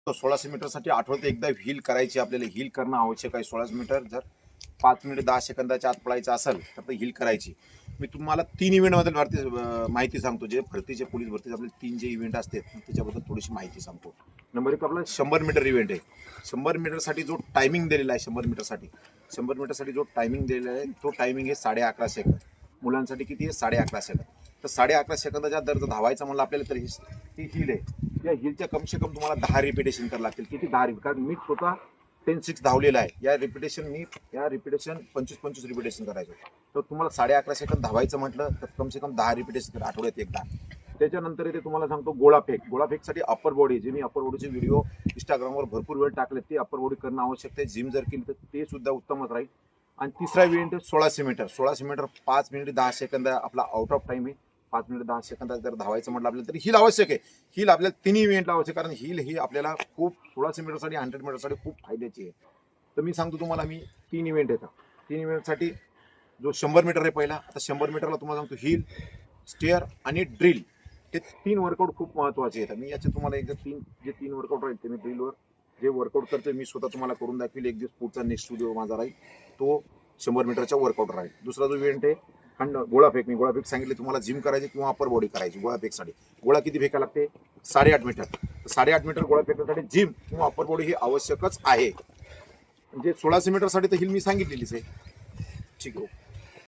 तो 1600 मीटरसाठी आठवड्यात एकदा हील करायची. आपल्याला हील करणं आवश्यक आहे. 1600 मीटर जर 5 मिनिट 10 सेकंदाच्या आत पळायचं असेल तर ते हील करायची. मी तुम्हाला 3 इव्हेंटबद्दल माहिती सांगतो. जे भरतीचे पोलीस भरतीचे आपले 3 जे इव्हेंट असतात त्याच्याबद्दल थोडीशी माहिती सांगतो. नंबर 1 आपला 100 मीटर इव्हेंट आहे. 100 मीटरसाठी जो टायमिंग दिलेला आहे 100 मीटरसाठी जो टायमिंग दिलेला आहे तो टायमिंग आहे 11.5 सेकंद. मुलांसाठी किती आहे 11.5 सेकंद. तर 11.5 सेकंदाच्या दर धावायचं म्हणलं आपल्याला तर ही हील आहे. या हीलच्या कमसे कम तुम्हाला 10 रिपिटेशन करावं लागतील. किती 10 रिपीट, कारण मी स्वतः 10-6 धावलेला आहे. या रिपिटेशन 25-25 रिपिटेशन करायचं. तर तुम्हाला 11.5 सेकंद धावायचं म्हटलं तर कमसे कम 10 रिपिटेशन करा आठवड्यात एकदा. त्याच्यानंतर इथे तुम्हाला सांगतो गोळाफेकसाठी अप्पर बॉडी, जे मी अप्पर बॉडीचे व्हिडिओ इंस्टाग्रामवर भरपूर वेळ टाकले, ते अप्पर बॉडी करणं आवश्यक आहे. जिम जर केली तर ते सुद्धा उत्तमच राहील. आणि तिसरा इव्हेंट 1600 मीटर 5 मिनिट 10 सेकंद आपला आउट ऑफ टाईम आहे. 5 मिनिट 10 सेकंद जर धावायचं म्हटलं आपल्याला तरी हील आवश्यक आहे. हील आपल्याला तिन्ही इव्हेंटला आवश्यक, कारण हील ही आपल्याला खूप 1600 मीटरसाठी 100 मीटरसाठी खूप फायद्याची आहे. तर मी सांगतो तुम्हाला, मी 3 इव्हेंट येतात. 3 इव्हेंटसाठी जो 100 मीटर आहे पहिला, आता 100 मीटरला तुम्हाला सांगतो हील, स्टेअर आणि ड्रिल, हे 3 वर्कआउट खूप महत्त्वाचे आहेत. मी याचे तुम्हाला एकदा 3 वर्कआउट राहील ते मी ड्रिलवर जे वर्कआउट करतो मी स्वतः तुम्हाला करून दाखवेल. एक दिवस पुढचा नेक्स्ट व्हिडिओ माझा राहील तो 100 मीटरच्या वर्कआउट राहील. दुसरा जो इव्हेंट आहे गोळाफेक. मी गोळाफेक सांगितले तुम्हाला, जिम करायची किंवा अप्पर बॉडी करायची. गोळाफेकसाठी गोळा किती फेकायला लागते 8.5 मीटर. 8.5 मीटर गोळा फेकण्यासाठी जिम किंवा अप्पर बॉडी ही आवश्यकच आहे. म्हणजे 1600 मीटरसाठी तर हील मी सांगितलेलीच आहे. ठीक आहे.